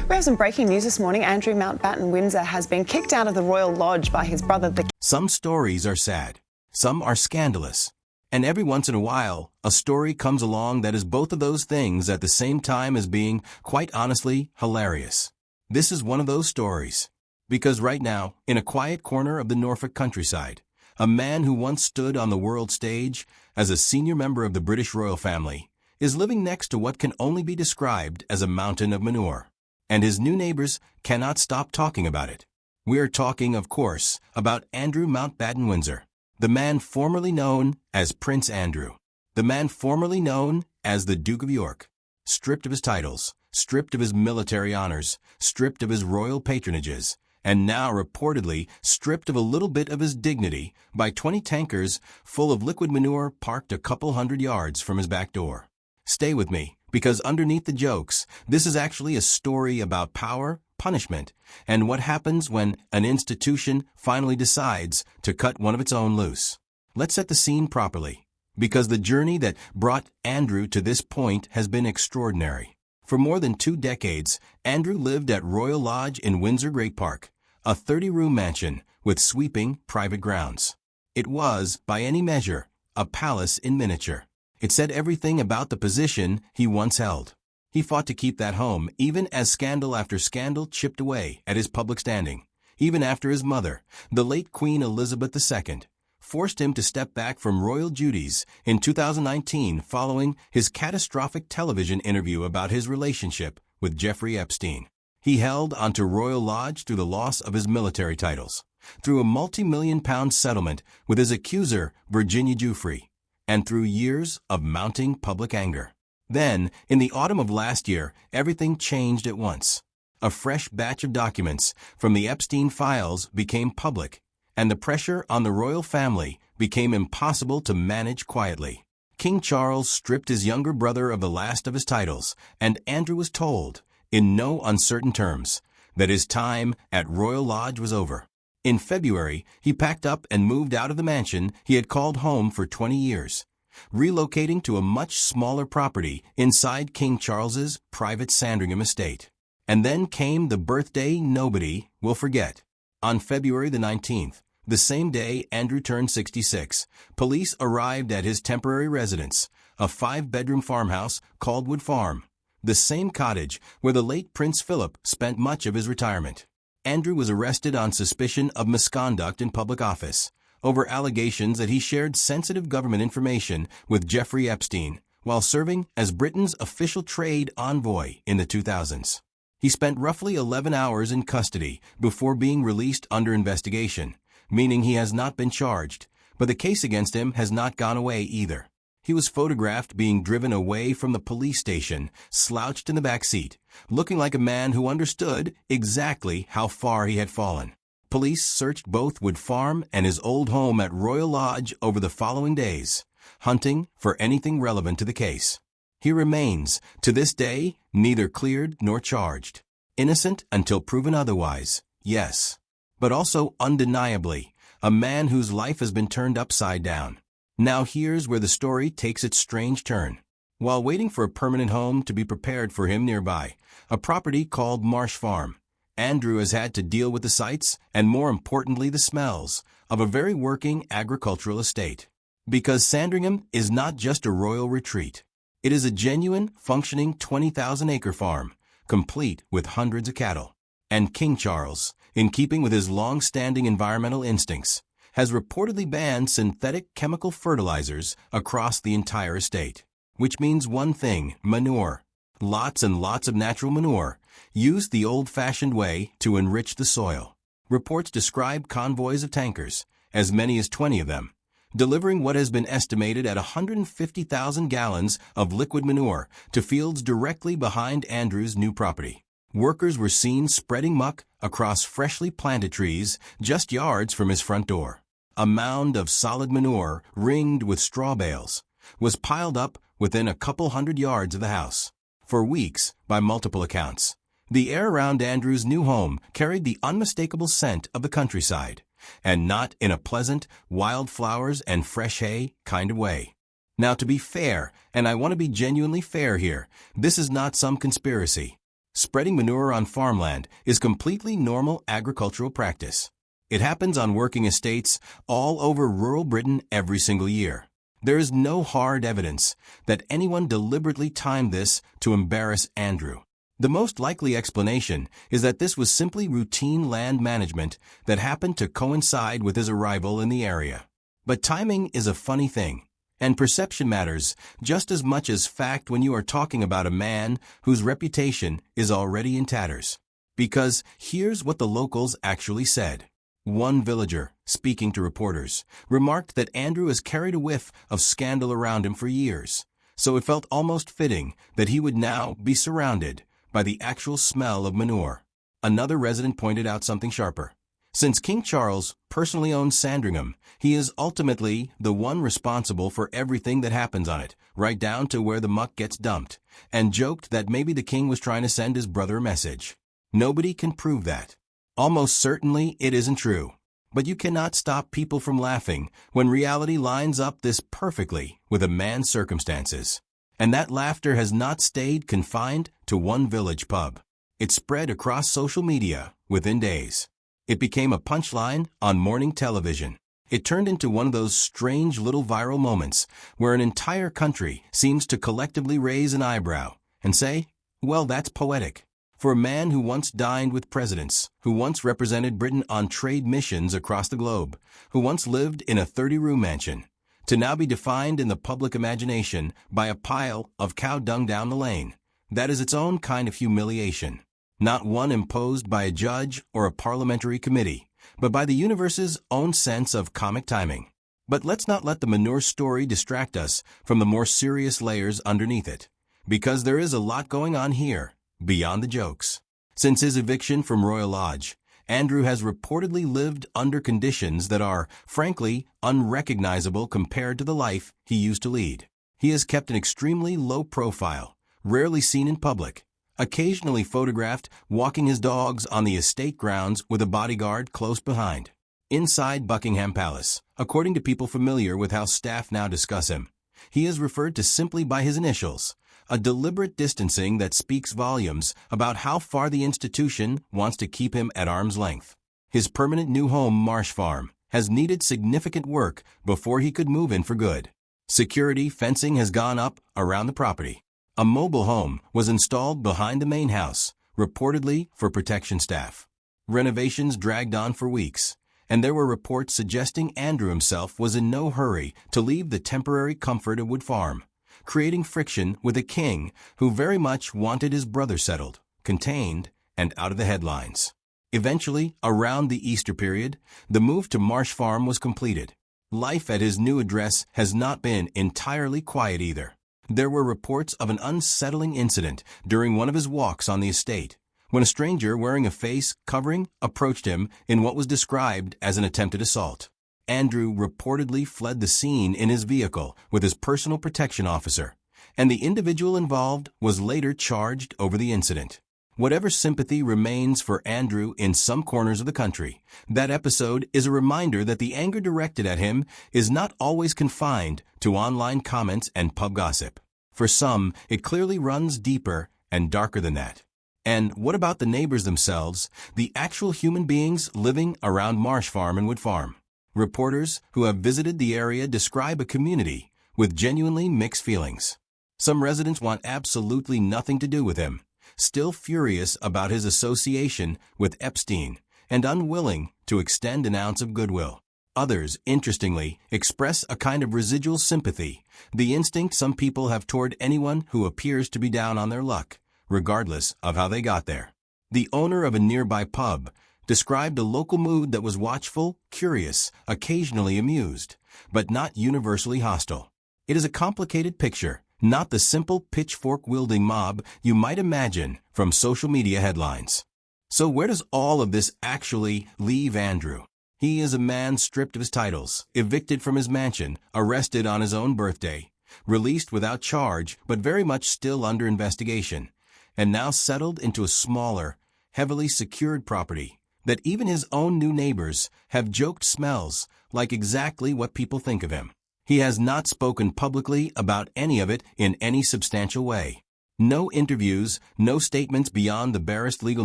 We have some breaking news this morning. Andrew Mountbatten Windsor has been kicked out of the Royal Lodge by his brother. Some stories are sad, some are scandalous, and every once in a while, a story comes along that is both of those things at the same time as being, quite honestly, hilarious. This is one of those stories. Because right now, in a quiet corner of the Norfolk countryside, a man who once stood on the world stage as a senior member of the British royal family is living next to what can only be described as a mountain of manure. And his new neighbors cannot stop talking about it. We are talking, of course, about Andrew Mountbatten Windsor, the man formerly known as Prince Andrew, the man formerly known as the Duke of York, stripped of his titles, stripped of his military honors, stripped of his royal patronages, and now reportedly stripped of a little bit of his dignity by 20 tankers full of liquid manure parked a couple hundred yards from his back door. Stay with me, because underneath the jokes, this is actually a story about power, punishment, and what happens when an institution finally decides to cut one of its own loose. Let's set the scene properly, because the journey that brought Andrew to this point has been extraordinary. For more than 2 decades, Andrew lived at Royal Lodge in Windsor Great Park, a 30-room mansion with sweeping private grounds. It was, by any measure, a palace in miniature. It said everything about the position he once held. He fought to keep that home, even as scandal after scandal chipped away at his public standing, even after his mother, the late Queen Elizabeth II, forced him to step back from royal duties in 2019 following his catastrophic television interview about his relationship with Jeffrey Epstein. He held onto Royal Lodge through the loss of his military titles, through a multi-million-pound settlement with his accuser, Virginia Giuffre, and through years of mounting public anger. Then, in the autumn of last year, everything changed at once. A fresh batch of documents from the Epstein files became public, and the pressure on the royal family became impossible to manage quietly. King Charles stripped his younger brother of the last of his titles, and Andrew was told, in no uncertain terms, that his time at Royal Lodge was over. In February, he packed up and moved out of the mansion he had called home for 20 years, relocating to a much smaller property inside King Charles's private Sandringham estate. And then came the birthday nobody will forget. On February the 19th, the same day Andrew turned 66, police arrived at his temporary residence, a 5-bedroom farmhouse called Wood Farm, the same cottage where the late Prince Philip spent much of his retirement. Andrew was arrested on suspicion of misconduct in public office, over allegations that he shared sensitive government information with Jeffrey Epstein while serving as Britain's official trade envoy in the 2000s. He spent roughly 11 hours in custody before being released under investigation, meaning he has not been charged, but the case against him has not gone away either. He was photographed being driven away from the police station, slouched in the back seat, looking like a man who understood exactly how far he had fallen. Police searched both Wood Farm and his old home at Royal Lodge over the following days, hunting for anything relevant to the case. He remains, to this day, neither cleared nor charged. Innocent until proven otherwise, yes. But also undeniably, a man whose life has been turned upside down. Now here's where the story takes its strange turn. While waiting for a permanent home to be prepared for him nearby, a property called Marsh Farm, Andrew has had to deal with the sights, and more importantly the smells, of a very working agricultural estate. Because Sandringham is not just a royal retreat. It is a genuine, functioning 20,000-acre farm, complete with hundreds of cattle. And King Charles, in keeping with his long-standing environmental instincts, has reportedly banned synthetic chemical fertilizers across the entire estate. Which means one thing: manure. Lots and lots of natural manure, used the old-fashioned way to enrich the soil. Reports describe convoys of tankers, as many as 20 of them, delivering what has been estimated at 150,000 gallons of liquid manure to fields directly behind Andrew's new property. Workers were seen spreading muck across freshly planted trees just yards from his front door. A mound of solid manure, ringed with straw bales, was piled up within a couple hundred yards of the house. For weeks, by multiple accounts, the air around Andrew's new home carried the unmistakable scent of the countryside, and not in a pleasant, wildflowers and fresh hay kind of way. Now, to be fair, and I want to be genuinely fair here, this is not some conspiracy. Spreading manure on farmland is completely normal agricultural practice. It happens on working estates all over rural Britain every single year. There is no hard evidence that anyone deliberately timed this to embarrass Andrew. The most likely explanation is that this was simply routine land management that happened to coincide with his arrival in the area. But timing is a funny thing, and perception matters just as much as fact when you are talking about a man whose reputation is already in tatters. Because here's what the locals actually said. One villager, speaking to reporters, remarked that Andrew has carried a whiff of scandal around him for years, so it felt almost fitting that he would now be surrounded by the actual smell of manure. Another resident pointed out something sharper. Since King Charles personally owns Sandringham, he is ultimately the one responsible for everything that happens on it, right down to where the muck gets dumped, and joked that maybe the king was trying to send his brother a message. Nobody can prove that. Almost certainly it isn't true. But you cannot stop people from laughing when reality lines up this perfectly with a man's circumstances. And that laughter has not stayed confined to one village pub. It spread across social media within days. It became a punchline on morning television. It turned into one of those strange little viral moments where an entire country seems to collectively raise an eyebrow and say, well, that's poetic. For a man who once dined with presidents, who once represented Britain on trade missions across the globe, who once lived in a 30-room mansion, to now be defined in the public imagination by a pile of cow dung down the lane, that is its own kind of humiliation. Not one imposed by a judge or a parliamentary committee, but by the universe's own sense of comic timing. But let's not let the manure story distract us from the more serious layers underneath it, because there is a lot going on here, beyond the jokes. Since his eviction from Royal Lodge, Andrew has reportedly lived under conditions that are, frankly, unrecognizable compared to the life he used to lead. He has kept an extremely low profile, rarely seen in public, occasionally photographed walking his dogs on the estate grounds with a bodyguard close behind. Inside Buckingham Palace, according to people familiar with how staff now discuss him, he is referred to simply by his initials, a deliberate distancing that speaks volumes about how far the institution wants to keep him at arm's length. His permanent new home, Marsh Farm, has needed significant work before he could move in for good. Security fencing has gone up around the property. A mobile home was installed behind the main house, reportedly for protection staff. Renovations dragged on for weeks, and there were reports suggesting Andrew himself was in no hurry to leave the temporary comfort of Wood Farm, creating friction with a king who very much wanted his brother settled, contained, and out of the headlines. Eventually, around the Easter period, the move to Marsh Farm was completed. Life at his new address has not been entirely quiet either. There were reports of an unsettling incident during one of his walks on the estate, when a stranger wearing a face covering approached him in what was described as an attempted assault. Andrew reportedly fled the scene in his vehicle with his personal protection officer, and the individual involved was later charged over the incident. Whatever sympathy remains for Andrew in some corners of the country, that episode is a reminder that the anger directed at him is not always confined to online comments and pub gossip. For some, it clearly runs deeper and darker than that. And what about the neighbors themselves, the actual human beings living around Marsh Farm and Wood Farm? Reporters who have visited the area describe a community with genuinely mixed feelings. Some residents want absolutely nothing to do with him, still furious about his association with Epstein and unwilling to extend an ounce of goodwill. Others, interestingly, express a kind of residual sympathy, the instinct some people have toward anyone who appears to be down on their luck, regardless of how they got there. The owner of a nearby pub described a local mood that was watchful, curious, occasionally amused, but not universally hostile. It is a complicated picture, not the simple pitchfork-wielding mob you might imagine from social media headlines. So where does all of this actually leave Andrew? He is a man stripped of his titles, evicted from his mansion, arrested on his own birthday, released without charge but very much still under investigation, and now settled into a smaller, heavily secured property that even his own new neighbors have joked smells like exactly what people think of him. He has not spoken publicly about any of it in any substantial way. No interviews, no statements beyond the barest legal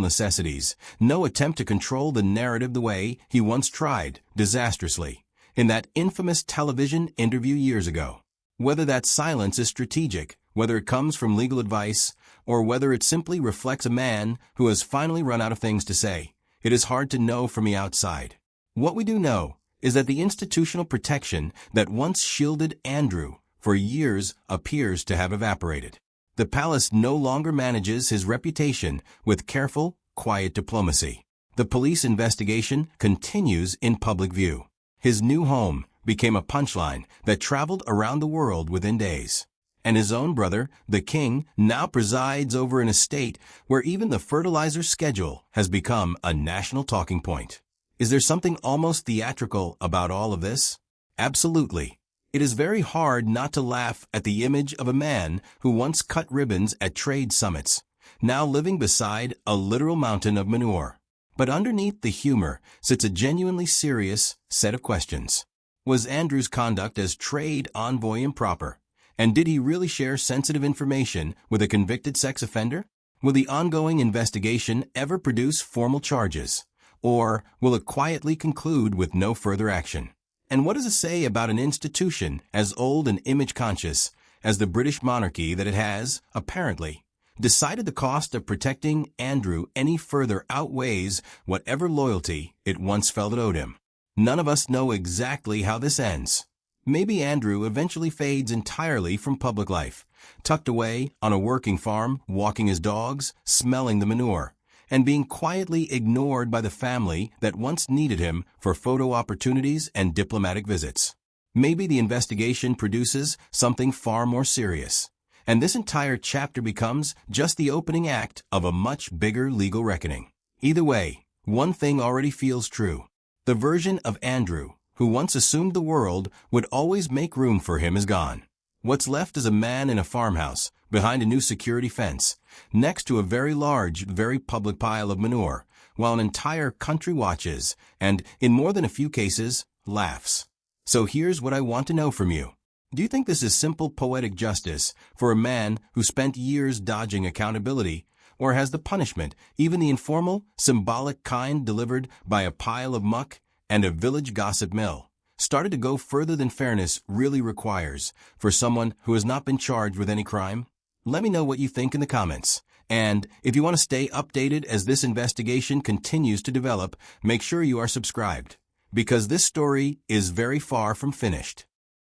necessities, no attempt to control the narrative the way he once tried, disastrously, in that infamous television interview years ago. Whether that silence is strategic, whether it comes from legal advice, or whether it simply reflects a man who has finally run out of things to say, it is hard to know from the outside. What we do know is that the institutional protection that once shielded Andrew for years appears to have evaporated. The palace no longer manages his reputation with careful, quiet diplomacy. The police investigation continues in public view. His new home became a punchline that traveled around the world within days. And his own brother, the king, now presides over an estate where even the fertilizer schedule has become a national talking point. Is there something almost theatrical about all of this? Absolutely. It is very hard not to laugh at the image of a man who once cut ribbons at trade summits, now living beside a literal mountain of manure. But underneath the humor sits a genuinely serious set of questions. Was Andrew's conduct as trade envoy improper? And did he really share sensitive information with a convicted sex offender? Will the ongoing investigation ever produce formal charges? Or will it quietly conclude with no further action? And what does it say about an institution as old and image-conscious as the British monarchy that it has, apparently, decided the cost of protecting Andrew any further outweighs whatever loyalty it once felt it owed him? None of us know exactly how this ends. Maybe Andrew eventually fades entirely from public life, tucked away on a working farm, walking his dogs, smelling the manure, and being quietly ignored by the family that once needed him for photo opportunities and diplomatic visits. Maybe the investigation produces something far more serious, and this entire chapter becomes just the opening act of a much bigger legal reckoning. Either way, one thing already feels true. The version of Andrew, who once assumed the world would always make room for him, is gone. What's left is a man in a farmhouse, behind a new security fence, next to a very large, very public pile of manure, while an entire country watches and, in more than a few cases, laughs. So here's what I want to know from you. Do you think this is simple poetic justice for a man who spent years dodging accountability, or has the punishment, even the informal, symbolic kind delivered by a pile of muck and a village gossip mill, started to go further than fairness really requires for someone who has not been charged with any crime? Let me know what you think in the comments. And if you want to stay updated as this investigation continues to develop, make sure you are subscribed, because this story is very far from finished.